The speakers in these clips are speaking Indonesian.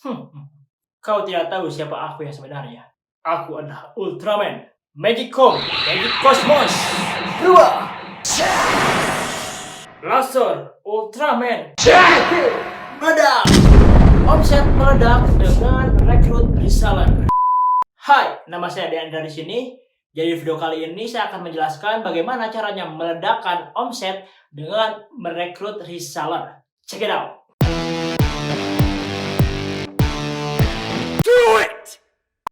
Hmm, kau tidak tahu siapa aku yang sebenarnya. Aku adalah Ultraman, Magic Cosmos, Berubah, Laser, Ultraman, meledak, omset meledak dengan rekrut reseller. Hai, nama saya Deandra di sini. Jadi video kali ini saya akan menjelaskan bagaimana caranya meledakkan omset dengan merekrut reseller. Check it out.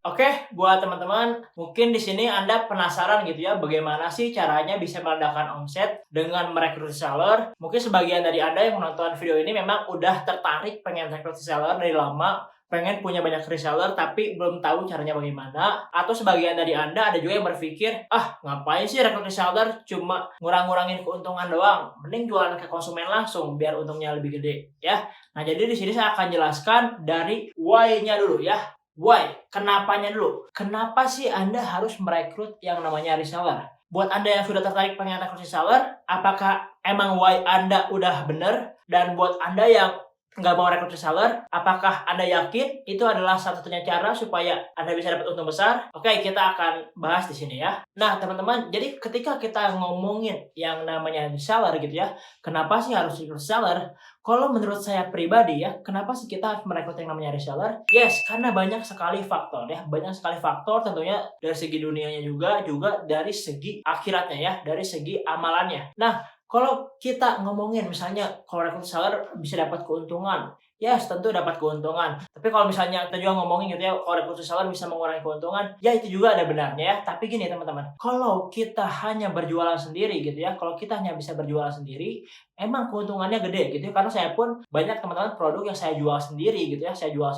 Oke, buat teman-teman, mungkin di sini Anda penasaran gitu ya, bagaimana sih caranya bisa meledakkan omset dengan merekrut reseller? Mungkin sebagian dari Anda yang menonton video ini memang udah tertarik pengen rekrut reseller dari lama, pengen punya banyak reseller tapi belum tahu caranya bagaimana. Atau sebagian dari Anda ada juga yang berpikir, ngapain sih rekrut reseller, cuma ngurang-ngurangin keuntungan doang, mending jualan ke konsumen langsung biar untungnya lebih gede ya. Nah, jadi di sini saya akan jelaskan dari why-nya dulu ya. Why? Kenapanya dulu. Kenapa sih Anda harus merekrut yang namanya reseller? Buat Anda yang sudah tertarik pengen rekrut reseller, apakah emang why Anda udah bener? Dan buat Anda yang nggak mau rekrut reseller, apakah Anda yakin itu adalah satu-satunya cara supaya Anda bisa dapat untung besar? Oke, kita akan bahas di sini ya. Nah, teman-teman, jadi ketika kita ngomongin yang namanya reseller gitu ya, kenapa sih harus rekrut reseller? Kalau menurut saya pribadi ya, kenapa sih kita harus merekrut yang namanya reseller? Yes, karena banyak sekali faktor ya. Banyak sekali faktor tentunya dari segi dunianya juga dari segi akhiratnya ya, dari segi amalannya. Nah, kalau kita ngomongin misalnya kalau rekrut reseller bisa dapat keuntungan, yes tentu dapat keuntungan. Tapi kalau misalnya kita juga ngomongin gitu ya, kalau rekrut reseller bisa mengurangi keuntungan, ya itu juga ada benarnya ya. Tapi gini teman-teman, kalau kita hanya berjualan sendiri gitu ya, kalau kita hanya bisa berjualan sendiri, emang keuntungannya gede gitu ya, karena saya pun banyak teman-teman produk yang saya jual sendiri gitu ya, saya jual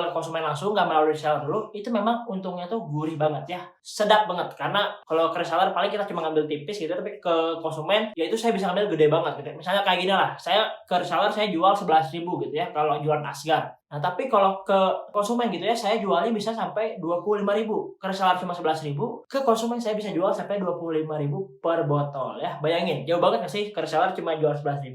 ke konsumen langsung nggak melalui reseller dulu, itu memang untungnya tuh gurih banget ya, sedap banget. Karena kalau ke reseller paling kita cuma ngambil tipis gitu, tapi ke konsumen ya itu saya bisa ngambil gede banget gitu ya. Misalnya kayak gini lah, saya ke reseller saya jual 11.000 gitu ya kalau jualan Asgar. Nah, tapi kalau ke konsumen gitu ya, saya jualnya bisa sampai 25.000. Ke reseller cuma 11.000, ke konsumen saya bisa jual sampai 25.000 per botol ya. Bayangin, jauh banget nggak sih? Ke reseller cuma jual 11.000,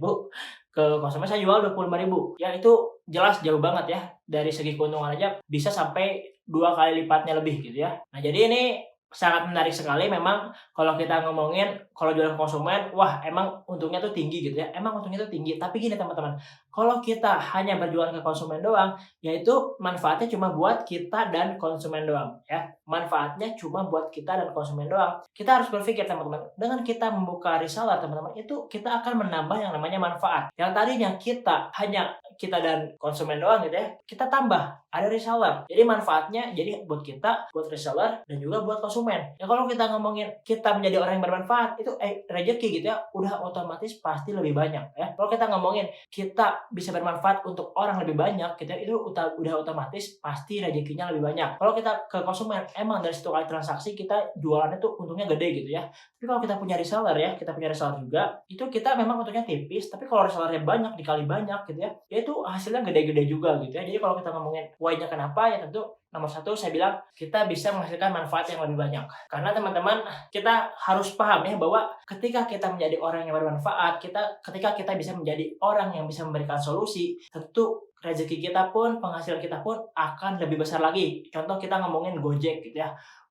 ke konsumen saya jual 25.000. Ya itu jelas jauh banget ya. Dari segi keuntungan aja bisa sampai 2 kali lipatnya lebih gitu ya. Nah, jadi ini sangat menarik sekali memang kalau kita ngomongin kalau jual ke konsumen, wah emang untungnya tuh tinggi gitu ya. Emang untungnya tuh tinggi, tapi gini teman-teman, kalau kita hanya berjualan ke konsumen doang, yaitu manfaatnya cuma buat kita dan konsumen doang ya. Manfaatnya cuma buat kita dan konsumen doang. Kita harus berpikir teman-teman, dengan kita membuka reseller teman-teman, itu kita akan menambah yang namanya manfaat. Yang tadinya kita dan konsumen doang gitu ya, kita tambah ada reseller. Jadi manfaatnya jadi buat kita, buat reseller, dan juga buat konsumen. Ya kalau kita ngomongin kita menjadi orang yang bermanfaat, itu rezeki gitu ya, udah otomatis pasti lebih banyak ya. Kalau kita ngomongin kita bisa bermanfaat untuk orang lebih banyak gitu ya, itu udah otomatis pasti rezekinya lebih banyak. Kalau kita ke konsumen, emang dari 1 kali transaksi kita jualannya tuh untungnya gede gitu ya. Tapi kalau kita punya reseller ya, kita punya reseller juga, itu kita memang untungnya tipis, tapi kalau resellernya banyak dikali banyak gitu ya, ya itu hasilnya gede-gede juga gitu ya. Jadi kalau kita ngomongin why-nya kenapa, ya tentu nomor satu saya bilang kita bisa menghasilkan manfaat yang lebih banyak. Karena teman-teman, kita harus paham ya bahwa ketika kita menjadi orang yang bermanfaat, ketika kita bisa menjadi orang yang bisa memberikan solusi, tentu rezeki kita pun, penghasilan kita pun akan lebih besar lagi. Contoh kita ngomongin Gojek gitu ya.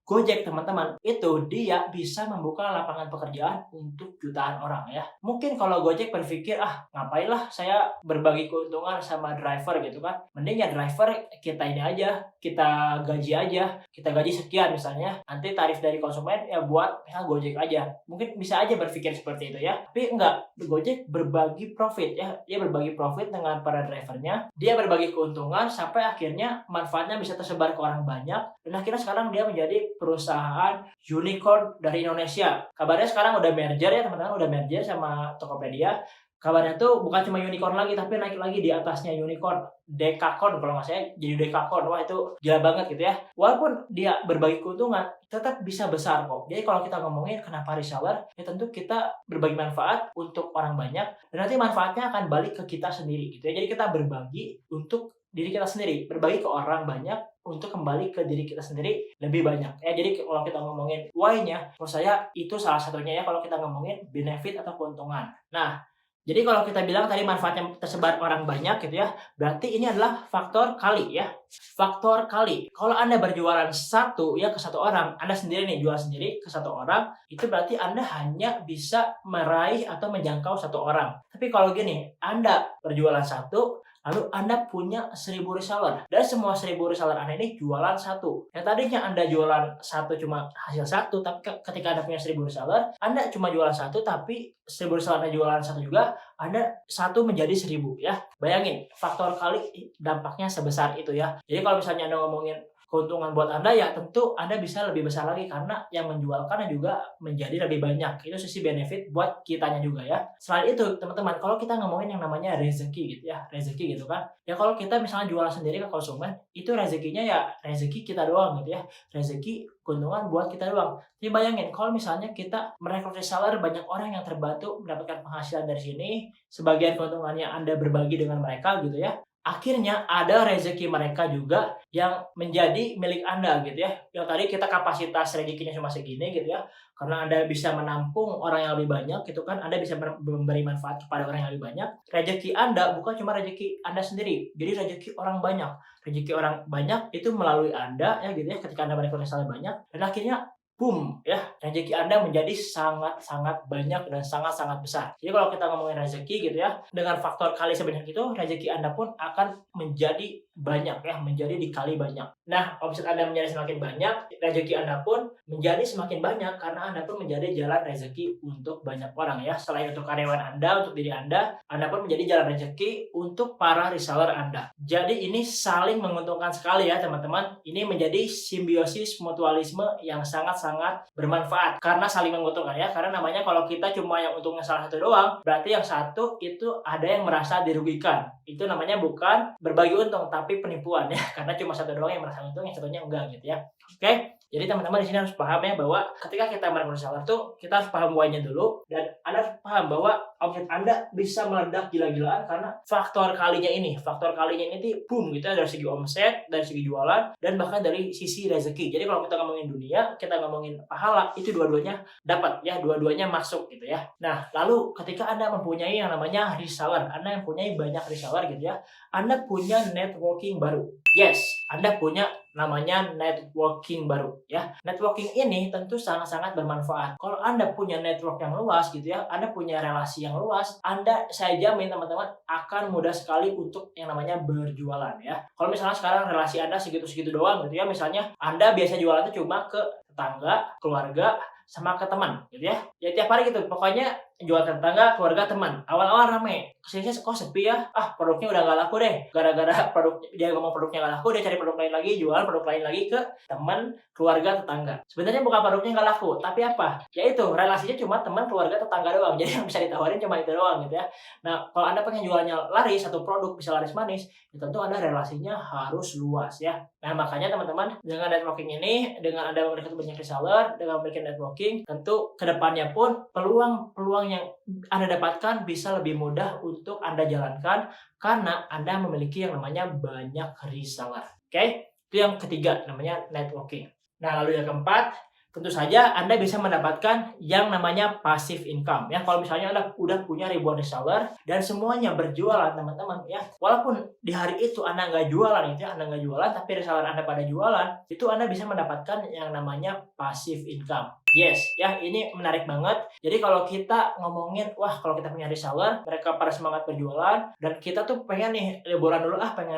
Gojek teman-teman, itu dia bisa membuka lapangan pekerjaan untuk jutaan orang ya. Mungkin kalau Gojek berpikir, ngapain lah saya berbagi keuntungan sama driver gitu kan. Mending ya driver kita ini aja, kita gaji sekian misalnya. Nanti tarif dari konsumen ya buat misalnya Gojek aja. Mungkin bisa aja berpikir seperti itu ya. Tapi enggak, Gojek berbagi profit ya. Dia berbagi profit dengan para drivernya. Dia berbagi keuntungan sampai akhirnya manfaatnya bisa tersebar ke orang banyak. Dan akhirnya sekarang dia menjadi perusahaan unicorn dari Indonesia. Kabarnya sekarang udah merger ya teman-teman, udah merger sama Tokopedia. Kabarnya tuh bukan cuma unicorn lagi, tapi naik lagi di atasnya unicorn, dekakorn kalau nggak salah, jadi dekakorn. Wah itu gila banget gitu ya. Walaupun dia berbagi keuntungan, tetap bisa besar kok. Jadi kalau kita ngomongin kenapa reseller, ya tentu kita berbagi manfaat untuk orang banyak, dan nanti manfaatnya akan balik ke kita sendiri gitu ya. Jadi kita berbagi untuk diri kita sendiri, berbagi ke orang banyak untuk kembali ke diri kita sendiri lebih banyak ya. Jadi kalau kita ngomongin why-nya, menurut saya itu salah satunya ya kalau kita ngomongin benefit atau keuntungan. Nah, Jadi kalau kita bilang tadi manfaatnya tersebar orang banyak gitu ya, berarti ini adalah faktor kali ya. Faktor kali. Kalau Anda berjualan satu ya ke satu orang, Anda sendiri nih jual sendiri ke satu orang, itu berarti Anda hanya bisa meraih atau menjangkau satu orang. Tapi kalau gini, Anda berjualan satu, lalu Anda punya 1.000 reseller. Dan semua 1.000 reseller Anda ini jualan satu. Yang tadinya Anda jualan satu cuma hasil satu, tapi ketika Anda punya 1.000 reseller, Anda cuma jualan satu, tapi 1.000 reseller Anda jualan satu juga, Anda satu menjadi 1.000 ya. Bayangin, faktor kali dampaknya sebesar itu ya. Jadi kalau misalnya Anda ngomongin keuntungan buat Anda ya tentu Anda bisa lebih besar lagi karena yang menjualkannya juga menjadi lebih banyak. Itu sisi benefit buat kitanya juga ya. Selain itu teman-teman, kalau kita ngomongin yang namanya rezeki gitu ya, rezeki gitu kan. Ya kalau kita misalnya jualan sendiri ke konsumen, itu rezekinya ya rezeki kita doang gitu ya. Rezeki keuntungan buat kita doang. Jadi bayangin kalau misalnya kita merekrut reseller, banyak orang yang terbantu mendapatkan penghasilan dari sini, sebagian keuntungannya Anda berbagi dengan mereka gitu ya. Akhirnya ada rezeki mereka juga yang menjadi milik Anda gitu ya. Yang tadi kita kapasitas rezekinya cuma segini gitu ya. Karena Anda bisa menampung orang yang lebih banyak gitu kan. Anda bisa memberi manfaat kepada orang yang lebih banyak. Rezeki Anda bukan cuma rezeki Anda sendiri. Jadi rezeki orang banyak. Rezeki orang banyak itu melalui Anda ya gitu ya. Ketika Anda merekrut reseller banyak. Dan akhirnya boom ya, rezeki Anda menjadi sangat-sangat banyak dan sangat-sangat besar. Jadi kalau kita ngomongin rezeki gitu ya, dengan faktor kali sebanyak itu, rezeki Anda pun akan menjadi banyak ya, menjadi dikali banyak. Nah, omset Anda menjadi semakin banyak, rezeki Anda pun menjadi semakin banyak karena Anda pun menjadi jalan rezeki untuk banyak orang ya. Selain untuk karyawan Anda, untuk diri Anda pun menjadi jalan rezeki untuk para reseller Anda. Jadi ini saling menguntungkan sekali ya teman-teman. Ini menjadi simbiosis mutualisme yang sangat-sangat bermanfaat karena saling menguntungkan ya. Karena namanya kalau kita cuma yang untungnya salah satu doang, berarti yang satu itu ada yang merasa dirugikan. Itu namanya bukan berbagi untung tapi penipuan ya. Karena cuma satu doang yang merasa untung, yang satunya enggak gitu ya. Oke? Jadi teman-teman di sini harus paham ya bahwa ketika kita merekrut reseller tuh kita harus paham why-nya dulu, dan Anda harus paham bahwa omset Anda bisa meledak gila-gilaan karena faktor kalinya ini. Faktor kalinya ini tuh boom gitu ya, dari segi omset, dari segi jualan, dan bahkan dari sisi rezeki. Jadi kalau kita ngomongin dunia, kita ngomongin pahala, itu dua-duanya dapat ya, dua-duanya masuk gitu ya. Nah, lalu ketika Anda mempunyai yang namanya reseller, Anda mempunyai banyak reseller gitu ya, Anda punya networking baru. Yes, Anda punya namanya networking baru ya. Networking ini tentu sangat-sangat bermanfaat. Kalau Anda punya network yang luas gitu ya, Anda punya relasi yang luas, saya jamin teman-teman akan mudah sekali untuk yang namanya berjualan ya. Kalau misalnya sekarang relasi Anda segitu-segitu doang gitu ya, misalnya Anda biasa jualan itu cuma ke tetangga, keluarga, sama ke teman gitu ya. Ya tiap hari gitu, pokoknya jual ke tetangga, keluarga, teman. Awal-awal rame, kesini kok sepi ya, produknya udah gak laku deh. Gara-gara dia ngomong produknya gak laku, dia cari produk lain lagi, jual produk lain lagi ke teman, keluarga, tetangga. Sebenarnya bukan produknya gak laku, tapi apa? Ya itu, relasinya cuma teman, keluarga, tetangga doang. Jadi yang bisa ditawarin cuma itu doang gitu ya. Nah, kalau Anda pengen jualnya laris, satu produk bisa laris manis, ya tentu Anda relasinya harus luas ya. Nah, makanya teman-teman, dengan networking ini, dengan Anda memiliki banyak reseller, dengan memiliki networking, tentu kedepannya pun peluang yang Anda dapatkan bisa lebih mudah untuk Anda jalankan karena Anda memiliki yang namanya banyak reseller. Oke? Itu yang ketiga, namanya networking. Nah, lalu yang keempat, tentu saja Anda bisa mendapatkan yang namanya passive income ya. Kalau misalnya Anda udah punya ribuan reseller dan semuanya berjualan teman-teman ya, walaupun di hari itu Anda nggak jualan gitu ya, Anda nggak jualan tapi reseller Anda pada jualan, itu Anda bisa mendapatkan yang namanya passive income. Yes, ya ini menarik banget. Jadi kalau kita ngomongin, kalau kita punya reseller, mereka pada semangat berjualan, dan kita tuh pengen nih liburan dulu, pengen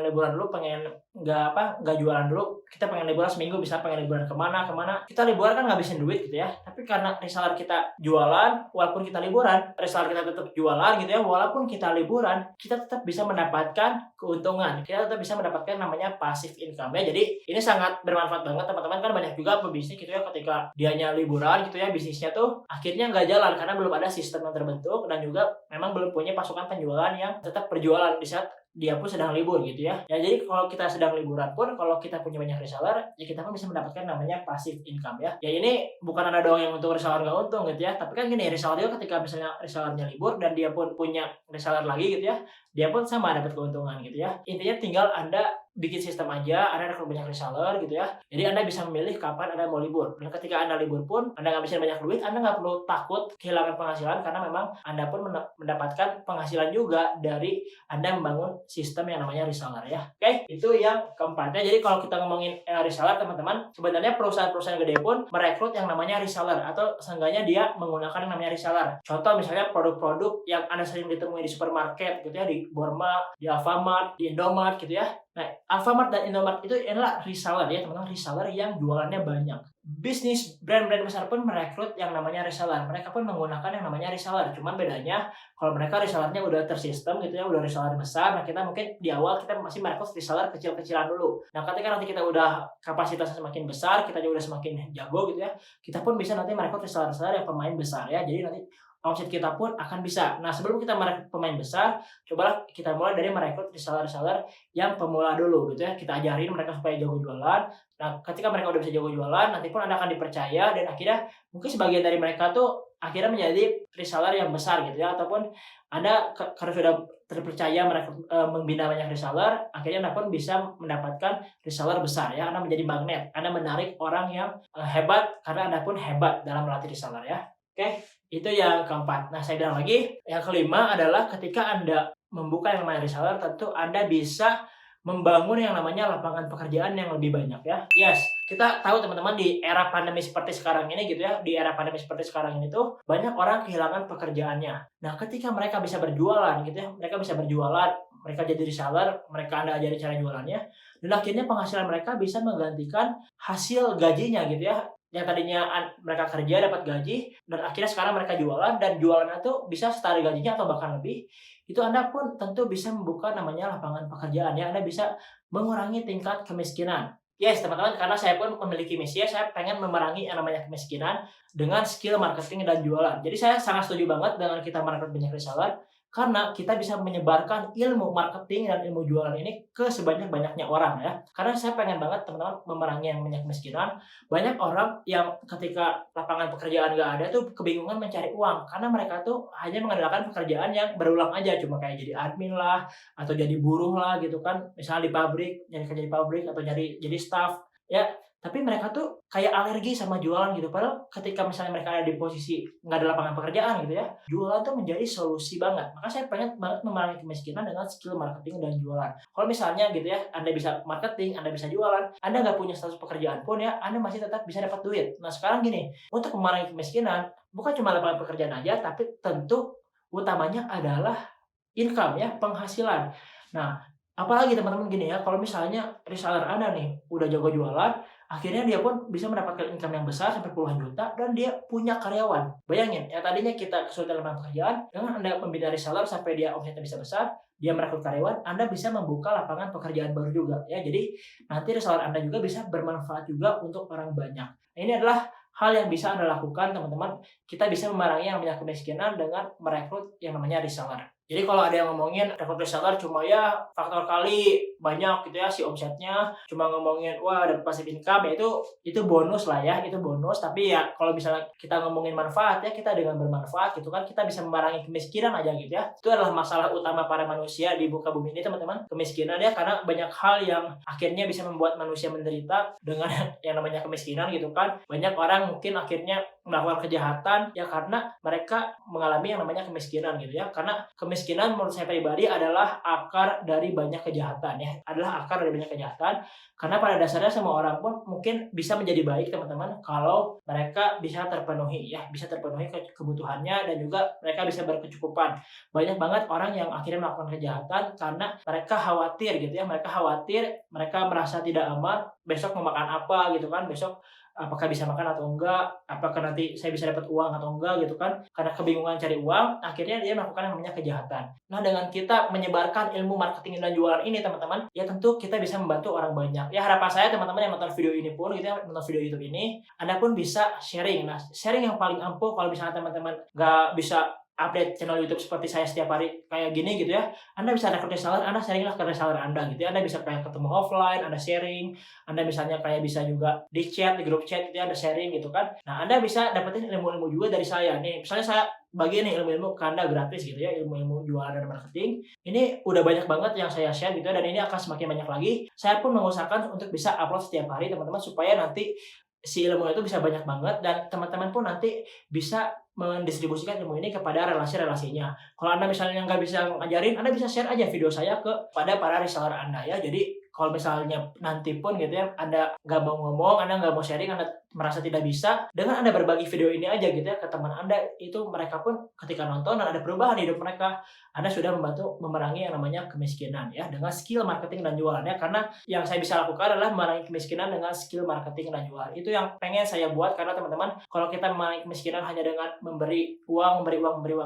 nggak jualan dulu, kita pengen liburan seminggu, bisa pengen liburan kemana, kita liburan kan ngabisin duit gitu ya, tapi karena reseller kita jualan, walaupun kita liburan, reseller kita tetap jualan gitu ya, walaupun kita liburan, kita tetap bisa mendapatkan keuntungan, kita tetap bisa mendapatkan namanya passive income ya. Jadi ini sangat bermanfaat banget teman-teman, kan banyak juga pebisnis gitu ya, ketika dianya liburan gitu ya, bisnisnya tuh akhirnya nggak jalan karena belum ada sistem yang terbentuk, dan juga memang belum punya pasukan penjualan yang tetap berjualan di saat dia pun sedang libur gitu ya. Ya jadi kalau kita sedang liburan pun, kalau kita punya banyak reseller, ya kita pun bisa mendapatkan namanya passive income ya. Ya ini bukan ada doang yang untuk reseller nggak untung gitu ya, tapi kan gini, reseller juga ketika misalnya resellernya libur dan dia pun punya reseller lagi gitu ya, dia pun sama dapat keuntungan gitu ya. Intinya tinggal Anda bikin sistem aja, Anda rekrut banyak reseller gitu ya. Jadi Anda bisa memilih kapan Anda mau libur. Dan ketika Anda libur pun, Anda ngabisin banyak duit, Anda nggak perlu takut kehilangan penghasilan karena memang Anda pun mendapatkan penghasilan juga dari Anda membangun sistem yang namanya reseller ya. Oke, itu yang keempatnya. Jadi kalau kita ngomongin reseller teman-teman, sebenarnya perusahaan-perusahaan gede pun merekrut yang namanya reseller atau seenggaknya dia menggunakan yang namanya reseller. Contoh misalnya produk-produk yang Anda sering ditemui di supermarket gitu ya, di Borma, di Alfamart, di Indomart gitu ya. Nah, Alfamart dan Indomart itu adalah reseller ya teman-teman, reseller yang jualannya banyak. Bisnis brand-brand besar pun merekrut yang namanya reseller. Mereka pun menggunakan yang namanya reseller. Cuman bedanya kalau mereka resellernya udah tersistem gitu ya, udah reseller besar. Nah, kita mungkin di awal kita masih merekrut reseller kecil-kecilan dulu. Nah, ketika nanti kita udah kapasitasnya semakin besar, kita juga udah semakin jago gitu ya, kita pun bisa nanti merekrut reseller-reseller yang pemain besar ya. Jadi nanti omset kita pun akan bisa. Nah, sebelum kita merekrut pemain besar, cobalah kita mulai dari merekrut reseller-reseller yang pemula dulu gitu ya. Kita ajarin mereka supaya jago jualan. Nah, ketika mereka udah bisa jago jualan, nanti pun Anda akan dipercaya dan akhirnya mungkin sebagian dari mereka tuh akhirnya menjadi reseller yang besar gitu ya, ataupun Anda karena sudah terpercaya merekrut membina banyak reseller, akhirnya Anda pun bisa mendapatkan reseller besar ya. Anda menjadi magnet. Anda menarik orang yang hebat karena Anda pun hebat dalam melatih reseller ya. Oke, itu yang keempat. Nah, saya bilang lagi, yang kelima adalah ketika Anda membuka yang namanya reseller, tentu Anda bisa membangun yang namanya lapangan pekerjaan yang lebih banyak ya. Yes, kita tahu teman-teman di era pandemi seperti sekarang ini gitu ya, di era pandemi seperti sekarang ini tuh banyak orang kehilangan pekerjaannya. Nah, ketika mereka bisa berjualan gitu ya, mereka bisa berjualan, mereka jadi reseller, mereka Anda ajari cara jualannya, dan akhirnya penghasilan mereka bisa menggantikan hasil gajinya gitu ya. Yang tadinya mereka kerja dapat gaji dan akhirnya sekarang mereka jualan dan jualannya tuh bisa setara gajinya atau bahkan lebih, itu Anda pun tentu bisa membuka namanya lapangan pekerjaan ya. Anda bisa mengurangi tingkat kemiskinan. Yes teman-teman, karena saya pun memiliki misi ya, saya pengen memerangi yang namanya kemiskinan dengan skill marketing dan jualan. Jadi saya sangat setuju banget dengan kita merekrut banyak reseller, karena kita bisa menyebarkan ilmu marketing dan ilmu jualan ini ke sebanyak-banyaknya orang ya. Karena saya pengen banget teman-teman memerangi yang namanya kemiskinan. Banyak orang yang ketika lapangan pekerjaan gak ada tuh kebingungan mencari uang karena mereka tuh hanya mengandalkan pekerjaan yang berulang aja, cuma kayak jadi admin lah atau jadi buruh lah gitu kan, misalnya di pabrik, jadi kerja di pabrik atau jadi staff ya. Tapi mereka tuh kayak alergi sama jualan gitu, padahal ketika misalnya mereka ada di posisi nggak ada lapangan pekerjaan gitu ya, jualan tuh menjadi solusi banget. Maka saya pengen banget memerangi kemiskinan dengan skill marketing dan jualan. Kalau misalnya gitu ya, Anda bisa marketing, Anda bisa jualan, Anda nggak punya status pekerjaan pun ya, Anda masih tetap bisa dapat duit. Nah sekarang gini, untuk memerangi kemiskinan, bukan cuma lapangan pekerjaan aja, tapi tentu utamanya adalah income ya, penghasilan. Nah, apalagi teman-teman gini ya, kalau misalnya reseller Anda nih udah jago jualan, akhirnya dia pun bisa mendapatkan income yang besar sampai puluhan juta dan dia punya karyawan. Bayangin, ya tadinya kita kesulitan lapangan pekerjaan, dengan Anda membina reseller sampai dia omsetnya bisa besar, dia merekrut karyawan, Anda bisa membuka lapangan pekerjaan baru juga ya. Jadi nanti reseller Anda juga bisa bermanfaat juga untuk orang banyak. Nah, ini adalah hal yang bisa Anda lakukan teman-teman. Kita bisa memerangi yang namanya kemiskinan dengan merekrut yang namanya reseller. Jadi kalau ada yang ngomongin rekrut reseller cuma ya faktor kali banyak gitu ya si omsetnya, cuma ngomongin wah ada passive income ya itu bonus lah ya, itu bonus. Tapi ya kalau misalnya kita ngomongin manfaat ya, kita dengan bermanfaat gitu kan, kita bisa memerangi kemiskinan aja gitu ya. Itu adalah masalah utama para manusia di muka bumi ini teman-teman, kemiskinan ya, karena banyak hal yang akhirnya bisa membuat manusia menderita dengan yang namanya kemiskinan gitu kan. Banyak orang mungkin akhirnya melakukan kejahatan ya karena mereka mengalami yang namanya kemiskinan gitu ya. Karena kemiskinan menurut saya pribadi adalah akar dari banyak kejahatan ya, adalah akar dari banyak kejahatan. Karena pada dasarnya semua orang pun mungkin bisa menjadi baik teman-teman kalau mereka bisa terpenuhi ya, bisa terpenuhi kebutuhannya dan juga mereka bisa berkecukupan. Banyak banget orang yang akhirnya melakukan kejahatan karena mereka khawatir gitu ya, mereka merasa tidak aman besok mau makan apa gitu kan, besok apakah bisa makan atau enggak, apakah nanti saya bisa dapat uang atau enggak gitu kan. Karena kebingungan cari uang, akhirnya dia melakukan yang namanya kejahatan. Nah, dengan kita menyebarkan ilmu marketing dan jualan ini teman-teman, ya tentu kita bisa membantu orang banyak. Ya harapan saya teman-teman yang nonton video ini pun gitu ya, nonton video YouTube ini, Anda pun bisa sharing. Nah, sharing yang paling ampuh kalau misalnya teman-teman nggak bisa update channel YouTube seperti saya setiap hari kayak gini gitu ya, Anda bisa rekrut reseller, Anda sharinglah ke reseller Anda gitu ya. Anda bisa kayak ketemu offline, Anda sharing, Anda misalnya kayak bisa juga di chat, di grup chat gitu ya, Anda sharing gitu kan. Nah, Anda bisa dapetin ilmu-ilmu juga dari saya nih. Misalnya saya bagi nih ilmu-ilmu ke Anda gratis gitu ya, ilmu-ilmu jualan dan marketing. Ini udah banyak banget yang saya share gitu ya, dan ini akan semakin banyak lagi. Saya pun mengusahakan untuk bisa upload setiap hari teman-teman, supaya nanti si ilmu itu bisa banyak banget dan teman-teman pun nanti bisa mendistribusikan ilmu ini kepada relasi-relasinya. Kalau Anda misalnya nggak bisa ngajarin, Anda bisa share aja video saya kepada para reseller Anda ya. Jadi kalau misalnya nanti pun gitu ya, Anda nggak mau ngomong, Anda nggak mau sharing, Anda merasa tidak bisa, dengan Anda berbagi video ini aja gitu ya ke teman Anda, itu mereka pun ketika nonton dan ada perubahan di hidup mereka, Anda sudah membantu memerangi yang namanya kemiskinan ya, dengan skill marketing dan jualannya. Karena yang saya bisa lakukan adalah memerangi kemiskinan dengan skill marketing dan jualan. Itu yang pengen saya buat, karena teman-teman, kalau kita memerangi kemiskinan hanya dengan memberi uang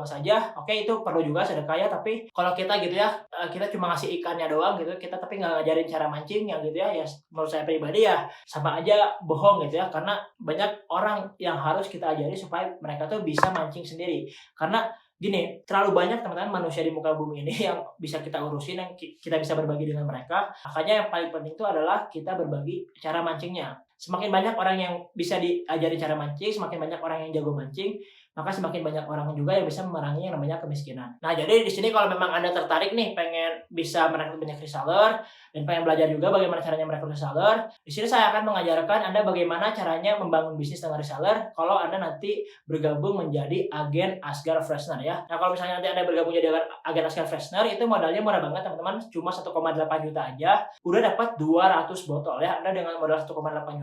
saja, oke, itu perlu juga sedekah ya, tapi kalau kita gitu ya, kita cuma ngasih ikannya doang gitu, kita tapi nggak ngajarin cara mancing yang gitu ya, ya menurut saya pribadi ya sama aja bohong gitu ya, karena banyak orang yang harus kita ajari supaya mereka tuh bisa mancing sendiri. Karena gini, terlalu banyak teman-teman manusia di muka bumi ini yang bisa kita urusin, yang kita bisa berbagi dengan mereka. Makanya yang paling penting itu adalah kita berbagi cara mancingnya. Semakin banyak orang yang bisa diajari cara mancing, semakin banyak orang yang jago mancing, maka semakin banyak orang juga yang bisa memerangi yang namanya kemiskinan. Nah, jadi di sini kalau memang Anda tertarik nih pengen bisa merekrut banyak reseller dan pengen belajar juga bagaimana caranya merekrut reseller, di sini saya akan mengajarkan Anda bagaimana caranya membangun bisnis dengan reseller kalau Anda nanti bergabung menjadi agen Asgar Freshener ya. Nah, kalau misalnya nanti Anda bergabung jadi agen Asgar Freshener, itu modalnya murah banget teman-teman, cuma 1,8 juta aja udah dapat 200 botol ya. Anda dengan modal 1,8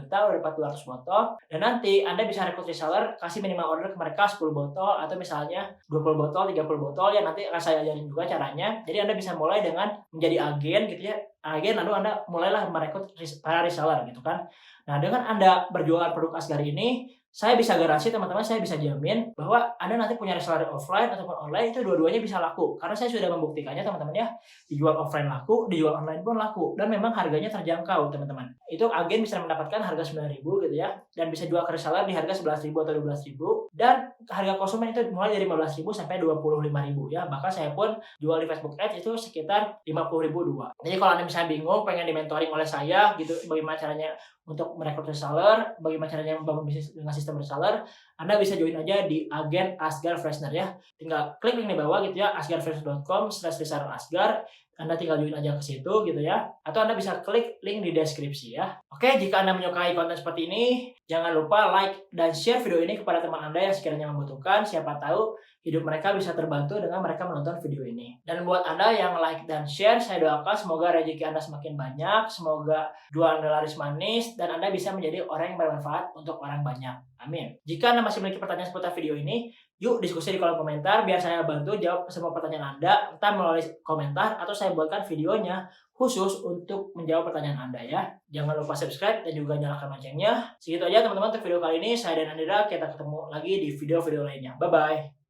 juta udah dapat 200 botol, dan nanti Anda bisa rekrut reseller, kasih minimal order ke mereka 10 botol atau misalnya 20 botol, 30 botol ya, nanti akan saya ajarin juga caranya. Jadi Anda bisa mulai dengan menjadi agen gitu ya. Agen, lalu Anda mulailah merekrut para reseller gitu kan. Nah, dengan Anda berjualan produk Asgar ini, saya bisa garansi teman-teman, saya bisa jamin bahwa Anda nanti punya reseller offline ataupun online, itu dua-duanya bisa laku. Karena saya sudah membuktikannya teman-teman ya. Dijual offline laku, dijual online pun laku, dan memang harganya terjangkau teman-teman. Itu agen bisa mendapatkan harga 9.000 gitu ya, dan bisa jual ke reseller di harga 11.000 atau 12.000, dan harga konsumen itu mulai dari 15.000 sampai 25.000 ya. Bahkan saya pun jual di Facebook Ads itu sekitar 50.000 dua. Jadi kalau Anda misalnya bingung pengen di-mentoring oleh saya gitu, bagaimana caranya untuk merekrut reseller, bagaimana caranya membangun bisnis dengan sistem reseller, Anda bisa join aja di agen Asgar Freshener ya. Tinggal klik link di bawah gitu ya, asgarfreshener.com/reseller Asgar. Anda tinggal join aja ke situ gitu ya. Atau Anda bisa klik link di deskripsi ya. Oke, jika Anda menyukai konten seperti ini, jangan lupa like dan share video ini kepada teman Anda yang sekiranya membutuhkan. Siapa tahu hidup mereka bisa terbantu dengan mereka menonton video ini. Dan buat Anda yang like dan share, saya doakan semoga rezeki Anda semakin banyak, semoga jualan Anda laris manis, dan Anda bisa menjadi orang yang bermanfaat untuk orang banyak. Amin. Jika Anda masih memiliki pertanyaan seputar video ini, yuk diskusi di kolom komentar biar saya bantu jawab semua pertanyaan Anda, entah melalui komentar atau saya buatkan videonya khusus untuk menjawab pertanyaan Anda ya. Jangan lupa subscribe dan juga nyalakan loncengnya. Segitu aja teman-teman untuk video kali ini. Saya dan Andira, kita ketemu lagi di video-video lainnya. Bye-bye.